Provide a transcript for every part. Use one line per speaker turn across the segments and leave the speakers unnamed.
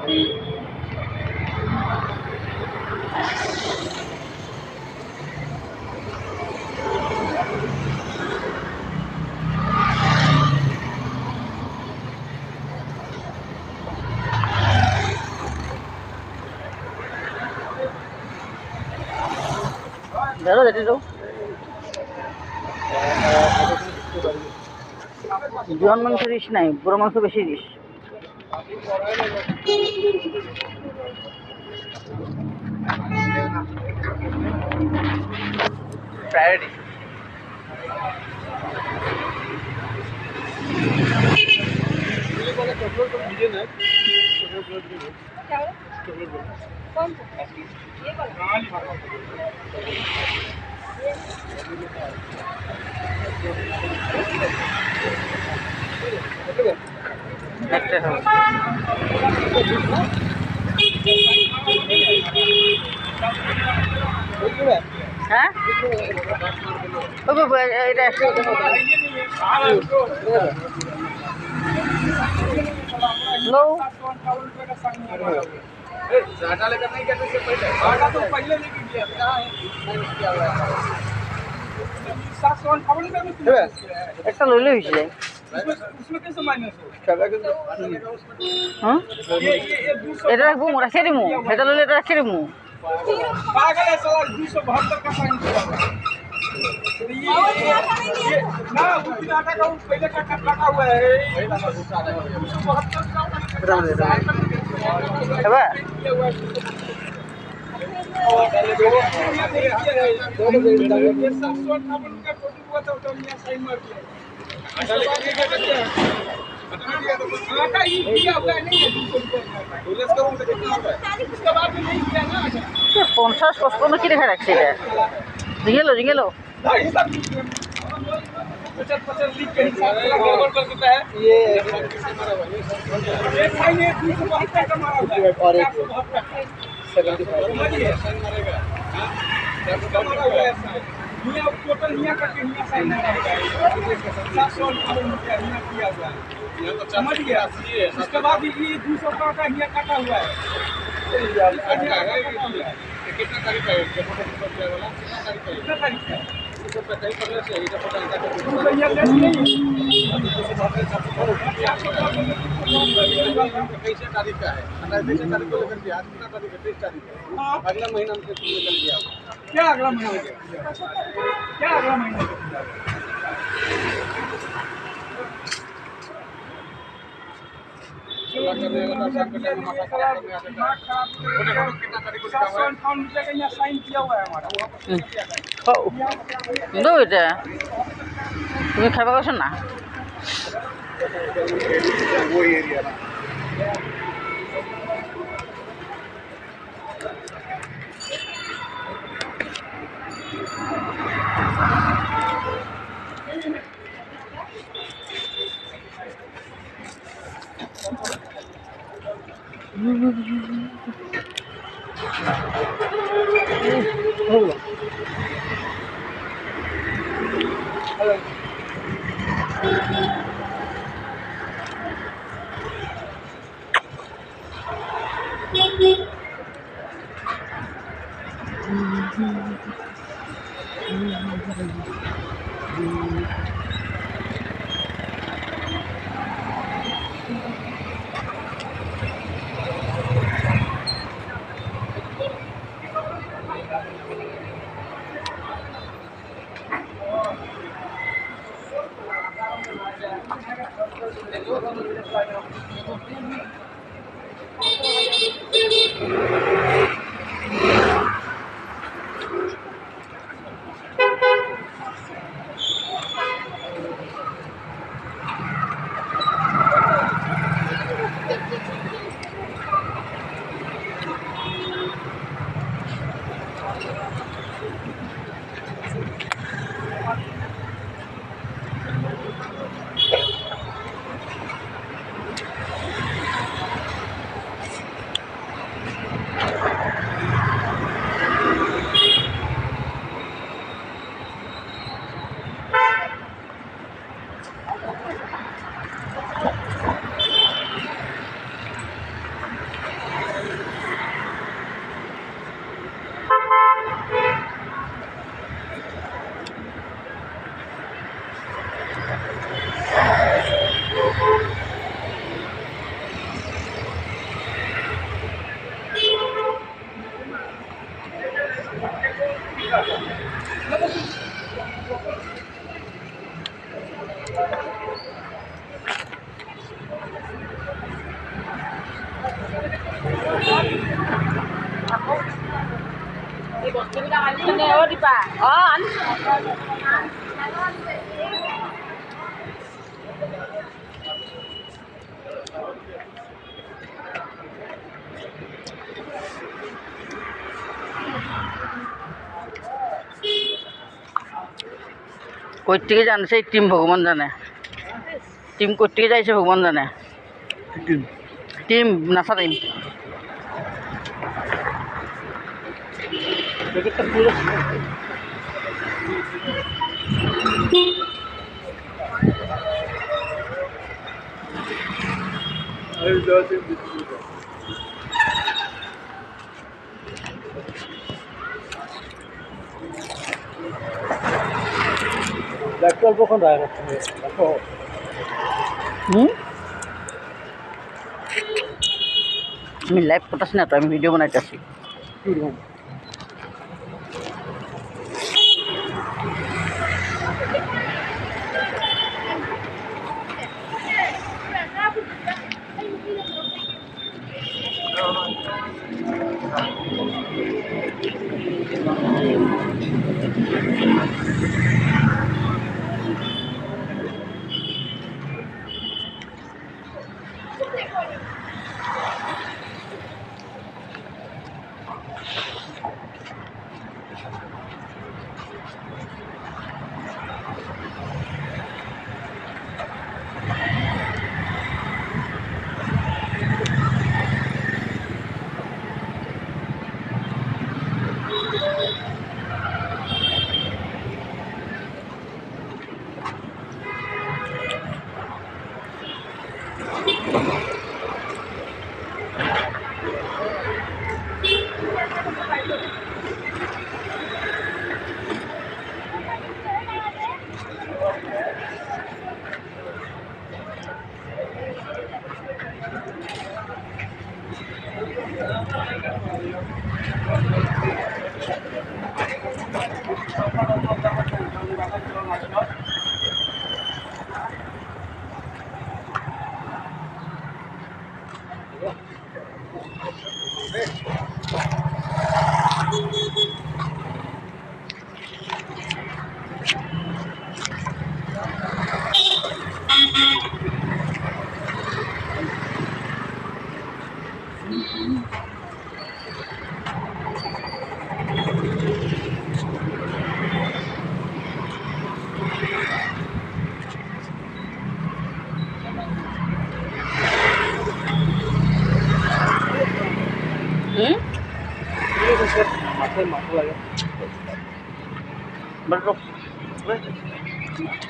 ধরো যেতে দাও জোয়ান মাংস রিস নাই, বুড়ো মাংস বেশি রিস।
प्रायोरिटी
একটা হবে। হ্যাঁ ও বাবা, এটা लो
ज्यादा लेकर नहीं कहते से पहले ज्यादा तो पहले लेके गया कहां है मैंने किया हुआ है 700 खबर में
একটা লইলে হইছে যায়।
उसमें कैसे माइनस हो
হ্যাঁ
ये 200
এটা রাখবো, রাখে দিমু, এটা লইলে এটা রাখে দিমু।
पागल है साला 272 का साइन किया हुआ है ये ना उसी आटा का पहले का काटा हुआ है 272 का
এবার পঞ্চাশ পঁচপন্ন কি রেখা রাখছে এটা, জিঙেলো জিঙেলো।
टोटल समझ गया। उसके बाद ये 200 का हिया काटा हुआ है। कितना तारीख है कितना तारीख है कैसे तारीख का है 28 तारीख को लेकर के आज कितना तारीख है 23 तारीख है अगला महीना में लेकर गया क्या अगला महीना क्या अगला महीना साइन किया हुआ है हमारा
দো এটা তুমি খাইবা কৈছ না।
वो एरिया
কই থেকে জানছে এই টিম ভগবান জানে টিম কই থেকে যাইছে ভগবান জানে টিম নাচা টিম
অল্পক্ষণ রাখা
আমি লাইভ করতেছি না তো আমি ভিডিও বানাইতেছি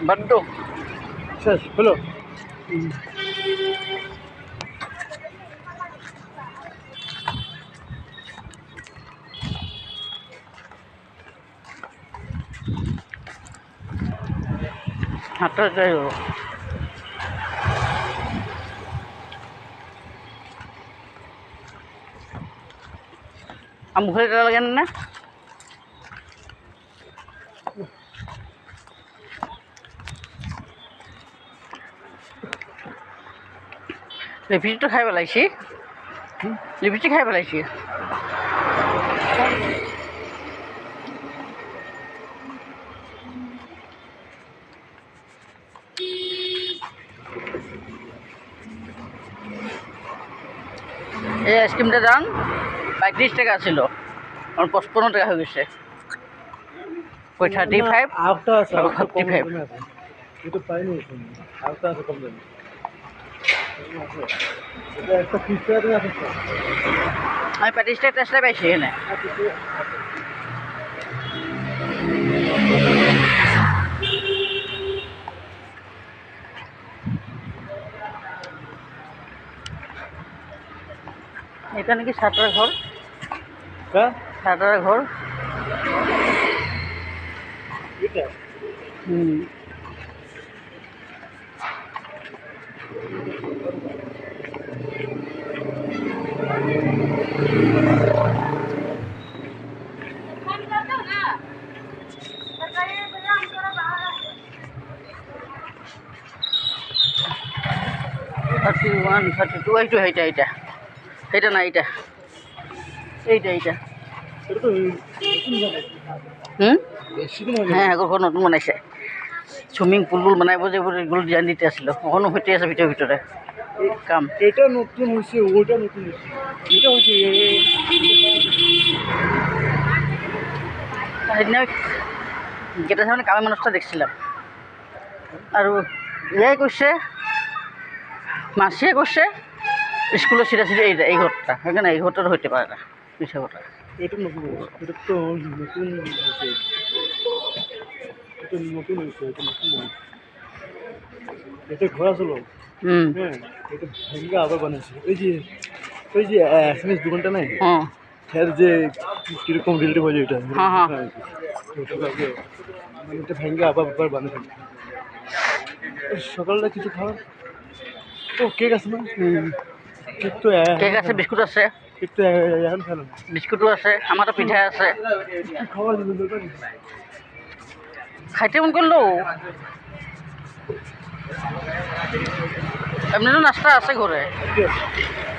Bandung.
শেষ হলো
হাঁটা যাই হোক মুখে লাগেন না লিপিটো খাই পেলাইছি লিপিটো খাই পেলাইছি এই আইসক্রিমটার দাম 35 টাকা ছিল আমার 55 টাকা হয়ে গেছে কই 35
আফটা আছে
35
এটা পাইনি আফটা আছে কম দামে এটা একটা ফিচার আছে
আমি 35 টাকা টেস্টে পাইছি এখানে এখানে কি সাঁতার ঘর সাঁতার ঘর $31, $32 এইটা এইটা এইটা না এইটা এইটা এইটা
এটা তো নতুন জায়গা। বেশি দিন হয়ে গেল।
হ্যাঁ আগৰ ঘৰ নতুন বনাইছে চুইমিং পুল বনাব যে এগুলো ডিজাইন দিতে আসলো অকণো সৈতে আছে ভিতরে ভিতরে কাম
এটা নতুন হয়েছে, ওইটা নতুন হয়েছে, এটা হয়েছে
সেইদিনা গেটা সামনে কামে মানুষটা দেখছিলাম আর ইয়াই করছে মাসিয়ে করছে স্কুলের সিধা সিধা এই ঘরটা সেখানে এই ঘরটা হইতে পারে না মিশা ঘরটা
এটা নতুন হয়েছে, এটা তো নতুন হয়েছে, এটা নতুন হয়েছে, এটা নতুন হয়েছে। এটা ঘোরা ছিল, হ্যাঁ, এটা ভেঙ্গা আবার বানাইছে। ওই যে এসএমএস দোকানটা নাই,
হ্যাঁ
হ্যাঁ, যে কিরকম রিলেটিভ হয়ে যায় এটা,
হ্যাঁ হ্যাঁ
মানে এটা ভেঙ্গা আবার বানাইছে। সকালটা কিছু খাওয়ার ও কেক আছে না? কেক তো
কেক আছে বিস্কুট আছে
কেক তো এখন খেলাম,
বিস্কুটো আছে আমারও পিঠা আছে
খাওয়ার দরকার
খাইতে মন করলো এমনিতো নাস্তা আছে ঘরে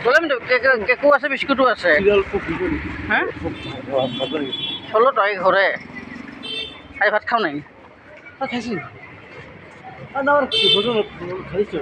বললাম তো কেকও আছে বিস্কুটও আছে
সিরিয়াল খুব বিপরীত।
হ্যাঁ
ভালো লাগে।
চলো তই ঘরে খাই ভাত খাও নাই
খাইছি আর না, আমার ভোজন খাইছে।